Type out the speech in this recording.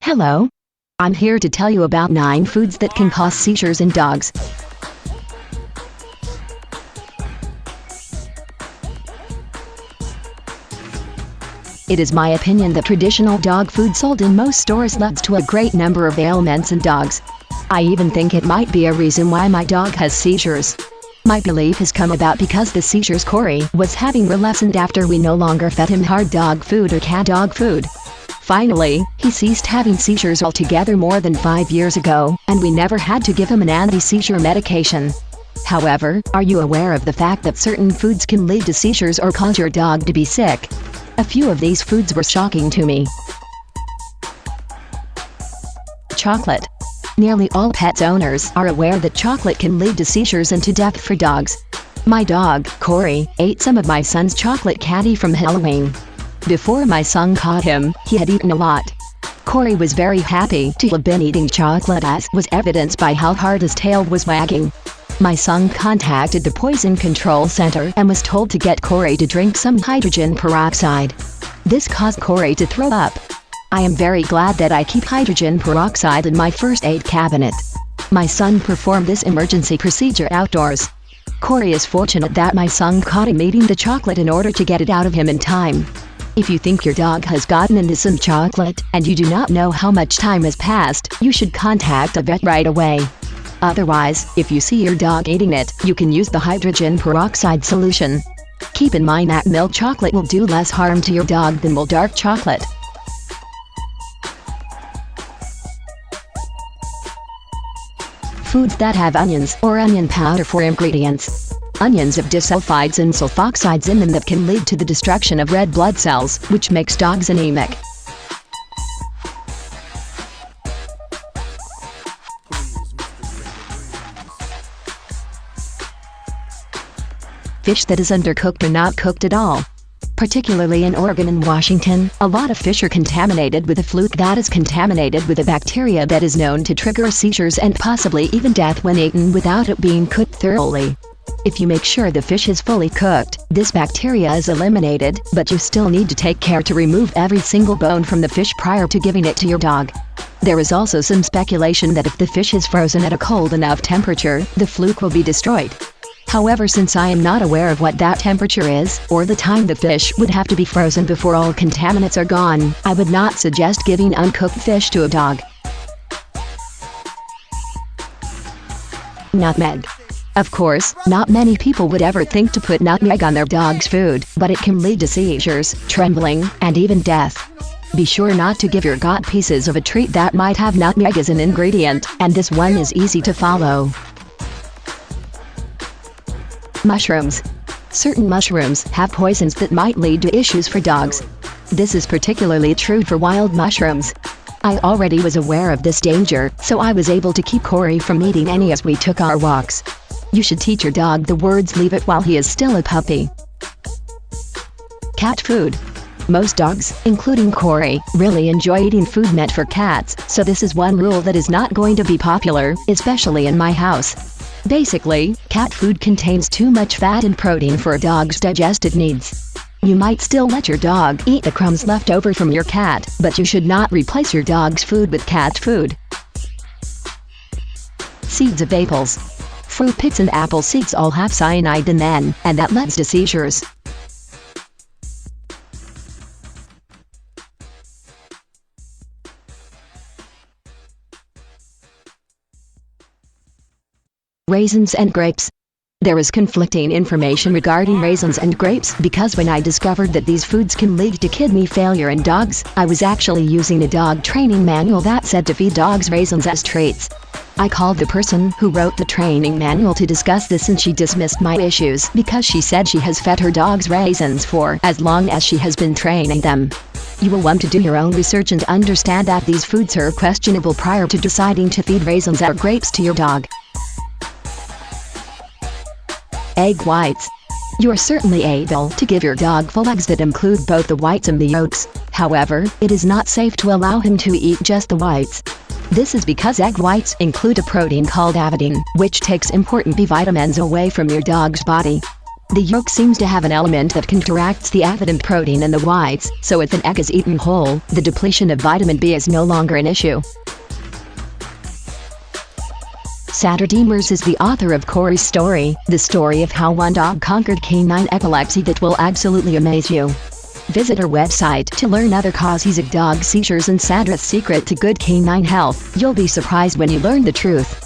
Hello. I'm here to tell you about 9 foods that can cause seizures in dogs. It is my opinion that traditional dog food sold in most stores leads to a great number of ailments in dogs. I even think it might be a reason why my dog has seizures. My belief has come about because the seizures Corey was having were lessened after we no longer fed him hard dog food or cat dog food. Finally, he ceased having seizures altogether more than 5 years ago, and we never had to give him an anti-seizure medication. However, are you aware of the fact that certain foods can lead to seizures or cause your dog to be sick? A few of these foods were shocking to me. Chocolate. Nearly all pet owners are aware that chocolate can lead to seizures and to death for dogs. My dog, Corey, ate some of my son's chocolate candy from Halloween. Before my son caught him, he had eaten a lot. Corey was very happy to have been eating chocolate, as was evidenced by how hard his tail was wagging. My son contacted the Poison Control Center and was told to get Corey to drink some hydrogen peroxide. This caused Corey to throw up. I am very glad that I keep hydrogen peroxide in my first aid cabinet. My son performed this emergency procedure outdoors. Corey is fortunate that my son caught him eating the chocolate in order to get it out of him in time. If you think your dog has gotten into some chocolate, and you do not know how much time has passed, you should contact a vet right away. Otherwise, if you see your dog eating it, you can use the hydrogen peroxide solution. Keep in mind that milk chocolate will do less harm to your dog than will dark chocolate. Foods that have onions or onion powder for ingredients. Onions have disulfides and sulfoxides in them that can lead to the destruction of red blood cells, which makes dogs anemic. Fish that is undercooked or not cooked at all. Particularly in Oregon and Washington, a lot of fish are contaminated with a fluke that is contaminated with a bacteria that is known to trigger seizures and possibly even death when eaten without it being cooked thoroughly. If you make sure the fish is fully cooked, this bacteria is eliminated, but you still need to take care to remove every single bone from the fish prior to giving it to your dog. There is also some speculation that if the fish is frozen at a cold enough temperature, the fluke will be destroyed. However, since I am not aware of what that temperature is, or the time the fish would have to be frozen before all contaminants are gone, I would not suggest giving uncooked fish to a dog. Nutmeg. Of course, not many people would ever think to put nutmeg on their dog's food, but it can lead to seizures, trembling, and even death. Be sure not to give your dog pieces of a treat that might have nutmeg as an ingredient, and this one is easy to follow. Mushrooms. Certain mushrooms have poisons that might lead to issues for dogs. This is particularly true for wild mushrooms. I already was aware of this danger, so I was able to keep Corey from eating any as we took our walks. You should teach your dog the words "leave it" while he is still a puppy. Cat food. Most dogs, including Corey, really enjoy eating food meant for cats, so this is one rule that is not going to be popular, especially in my house. Basically, cat food contains too much fat and protein for a dog's digestive needs. You might still let your dog eat the crumbs left over from your cat, but you should not replace your dog's food with cat food. Seeds of apples. Fruit pits and apple seeds all have cyanide in them, and that leads to seizures. Raisins and grapes. There is conflicting information regarding raisins and grapes because when I discovered that these foods can lead to kidney failure in dogs, I was actually using a dog training manual that said to feed dogs raisins as treats. I called the person who wrote the training manual to discuss this, and she dismissed my issues because she said she has fed her dogs raisins for as long as she has been training them. You will want to do your own research and understand that these foods are questionable prior to deciding to feed raisins or grapes to your dog. Egg whites. You are certainly able to give your dog full eggs that include both the whites and the yolks. However, it is not safe to allow him to eat just the whites. This is because egg whites include a protein called avidin, which takes important B vitamins away from your dog's body. The yolk seems to have an element that counteracts the evident protein in the whites, so if an egg is eaten whole, the depletion of vitamin B is no longer an issue. Demers is the author of Corey's story, the story of how one dog conquered canine epilepsy that will absolutely amaze you. Visit her website to learn other causes of dog seizures and Sandra's secret to good canine health. You'll be surprised when you learn the truth.